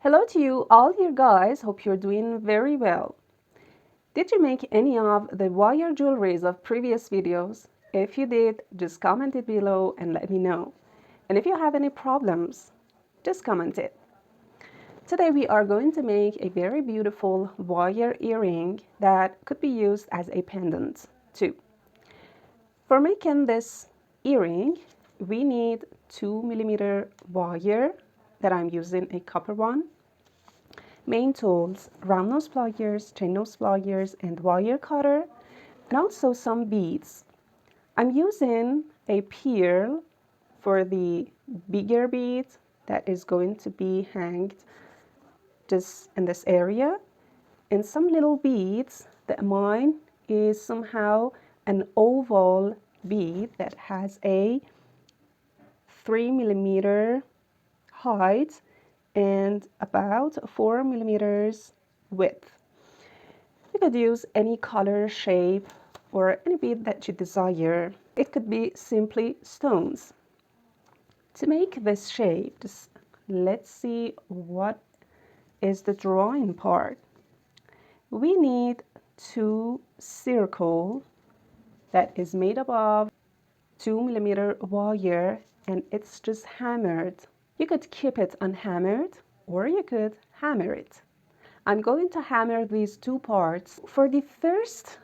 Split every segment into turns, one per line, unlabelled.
Hello to you all here guys, hope you're doing very well. Did you make any of the wire jewelries of previous videos? If you did, just comment it below and let me know. And if you have any problems, just comment it. Today we are going to make a very beautiful wire earring that could be used as a pendant too. For making this earring, we need 2mm wire that I'm using a copper one. Main tools, round nose pliers, chain nose pliers, and wire cutter, and also some beads. I'm using a pearl for the bigger bead that is going to be hanged just in this area, and some little beads that mine is somehow an oval bead that has a 3mm height and about 4mm width. You could use any color, shape, or any bead that you desire. It could be simply stones. To make this shape, just let's see what is the drawing part. We need 2 circles that is made up of 2mm wire, and it's just hammered. You could keep it unhammered or you could hammer it. I'm going to hammer these 2 parts. For the first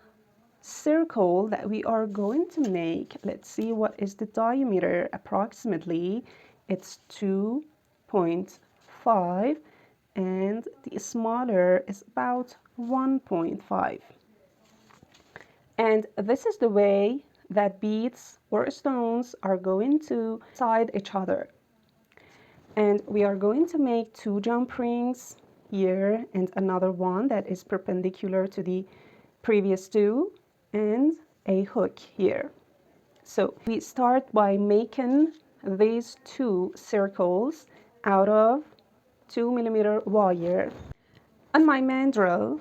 circle that we are going to make, let's see what is the diameter approximately. It's 2.5 and the smaller is about 1.5. And this is the way that beads or stones are going to side each other. And we are going to make 2 jump rings here and another one that is perpendicular to the previous 2 and a hook here. So we start by making these 2 circles out of 2mm wire. On my mandrel,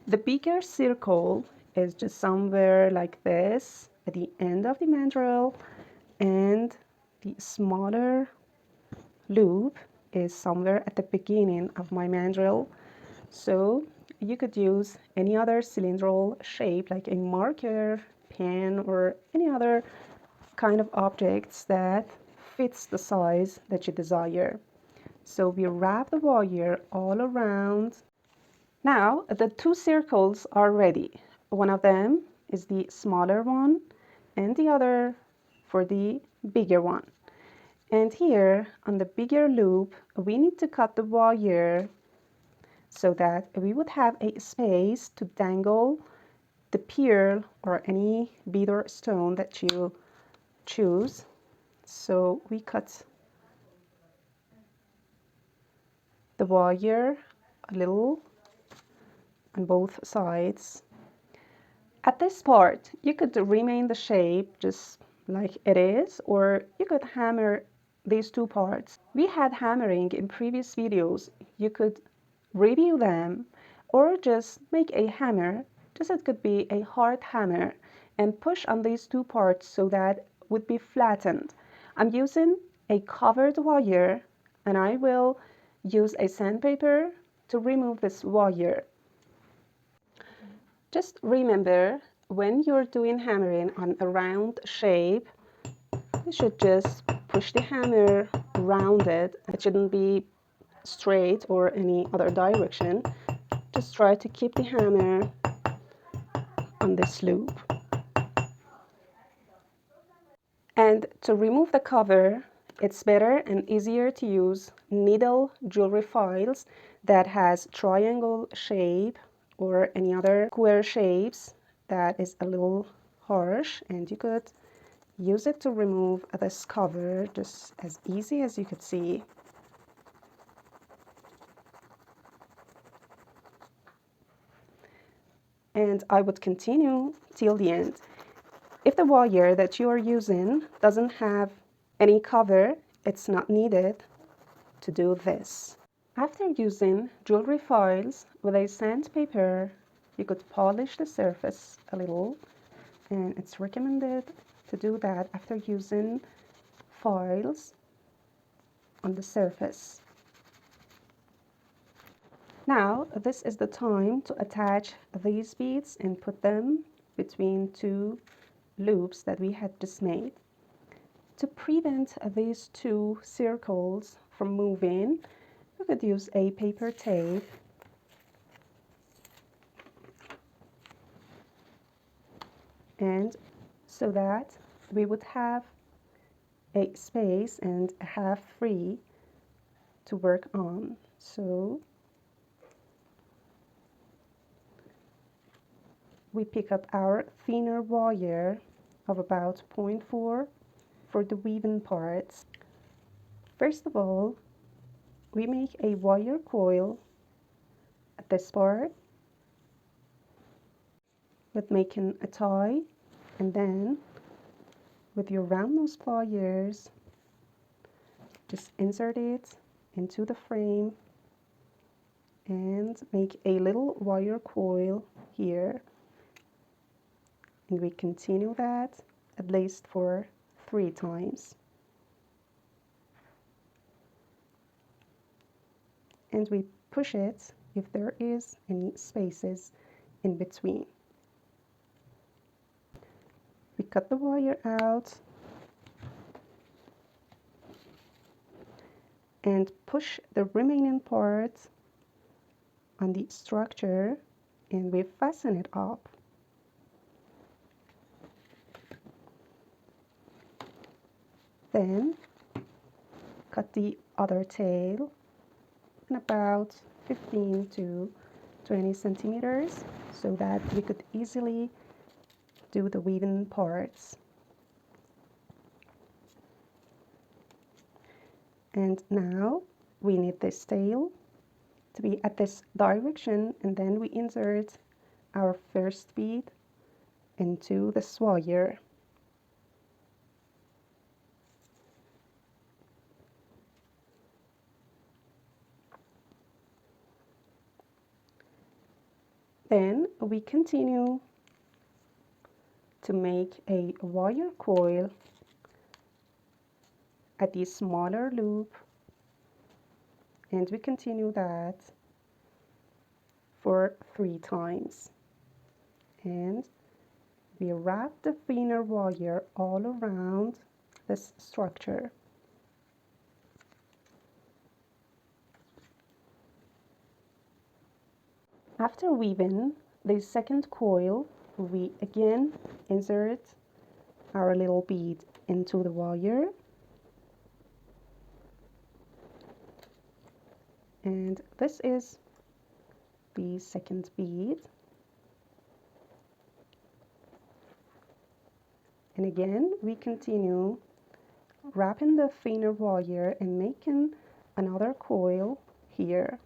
the bigger circle is just somewhere like this at the end of the mandrel, and the smaller loop is somewhere at the beginning of my mandrel. So you could use any other cylindrical shape like a marker, pen, or any other kind of objects that fits the size that you desire. So we wrap the wire all around. Now the 2 circles are ready. One of them is the smaller one and the other for the bigger one. And here on the bigger loop, we need to cut the wire so that we would have a space to dangle the pearl or any bead or stone that you choose. So we cut the wire a little on both sides. At this part, you could remain the shape just like it is, or you could hammer these 2 parts. We had hammering in previous videos. You could review them or just make a hammer. Just it could be a hard hammer and push on these 2 parts so that it would be flattened. I'm using a covered wire and I will use a sandpaper to remove this wire. Just remember, when you're doing hammering on a round shape, you should just push the hammer around it. It shouldn't be straight or any other direction. Just try to keep the hammer on this loop. And to remove the cover, it's better and easier to use needle jewelry files that has triangle shape or any other square shapes that is a little harsh, and you could use it to remove this cover just as easy as you could see. And I would continue till the end. If the wire that you are using doesn't have any cover, it's not needed to do this. After using jewelry files with a sandpaper, you could polish the surface a little, and it's recommended to do that after using files on the surface. Now this is the time to attach these beads and put them between two loops that we had just made. To prevent these two circles from moving, you could use a paper tape and so that we would have a space and have free to work on. So we pick up our thinner wire of about 0.4 for the weaving parts. First of all, we make a wire coil at this part with making a tie, and then with your round nose pliers just insert it into the frame and make a little wire coil here, and we continue that at least for 3 times, and we push it if there is any spaces in between. We cut the wire out and push the remaining part on the structure, and we fasten it up. Then cut the other tail in about 15 to 20 centimeters so that we could easily do the weaving parts. And now we need this tail to be at this direction, and then we insert our first bead into this wire. Then we continue to make a wire coil at the smaller loop, and we continue that for 3 times, and we wrap the thinner wire all around this structure. After weaving the second coil, we again insert our little bead into the wire, and this is the second bead, and again we continue wrapping the thinner wire and making another coil here,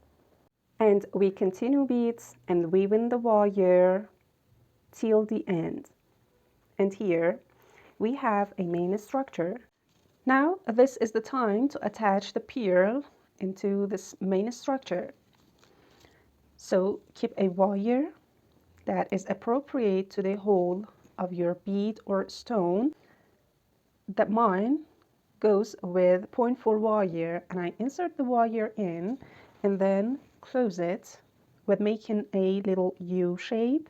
and we continue beads and weaving the wire till the end. And here we have a main structure. Now this is the time to attach the pearl into this main structure. So keep a wire that is appropriate to the hole of your bead or stone. That mine goes with 0.4 wire, and I insert the wire in and then close it with making a little U shape,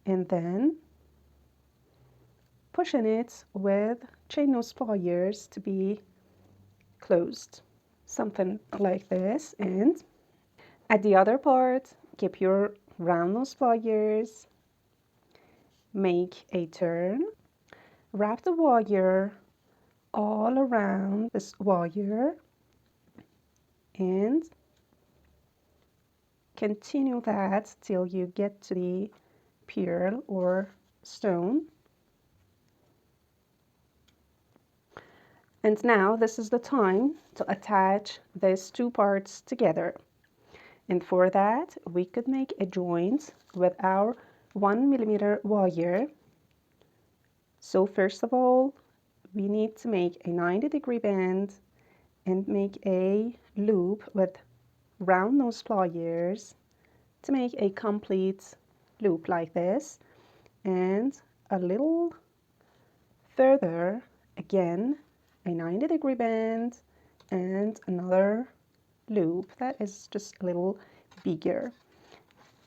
and then pushing it with chain nose pliers to be closed, something like this. And at the other part, keep your round nose pliers, make a turn, wrap the wire all around this wire, and continue that till you get to the pearl or stone. And now this is the time to attach these two parts together. And for that, we could make a joint with our 1mm wire. So first of all, we need to make a 90-degree bend and make a loop with round nose pliers to make a complete loop like this, and a little further again a 90-degree bend and another loop that is just a little bigger.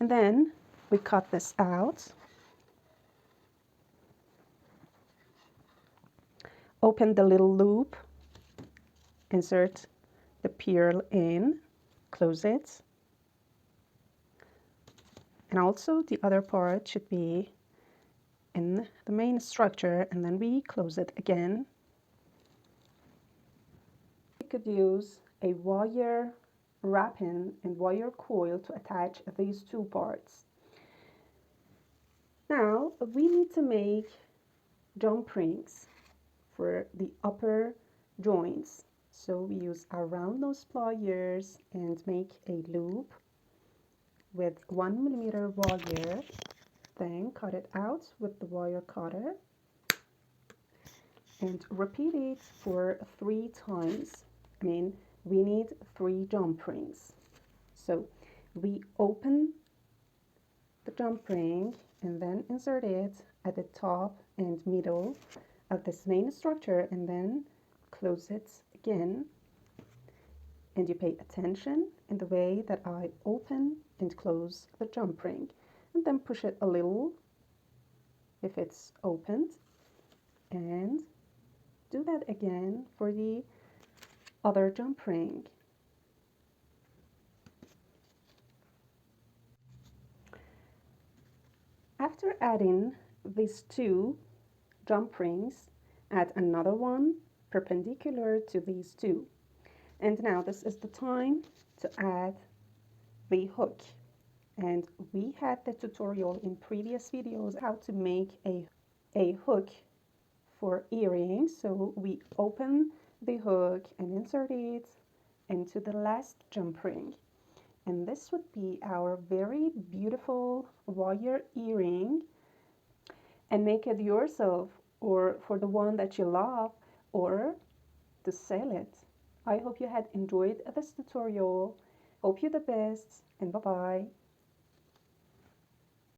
And then we cut this out. Open the little loop, insert the pearl in, close it. And also the other part should be in the main structure, and then we close it again. We could use a wire wrapping and wire coil to attach these two parts. Now we need to make jump rings for the upper joints. So we use our round nose pliers and make a loop with 1mm wire, then cut it out with the wire cutter and repeat it for 3 times. We need 3 jump rings. So we open the jump ring and then insert it at the top and middle of this main structure, and then close it again. And you pay attention in the way that I open and close the jump ring, and then push it a little if it's opened, and do that again for the other jump ring. After adding these 2 jump rings, add another one perpendicular to these 2. And now this is the time to add the hook. And we had the tutorial in previous videos how to make a hook for earrings. So we open the hook and insert it into the last jump ring. And this would be our very beautiful wire earring. And make it yourself, or for the one that you love, or to sell it. I hope you had enjoyed this tutorial. Hope you the best, and bye-bye.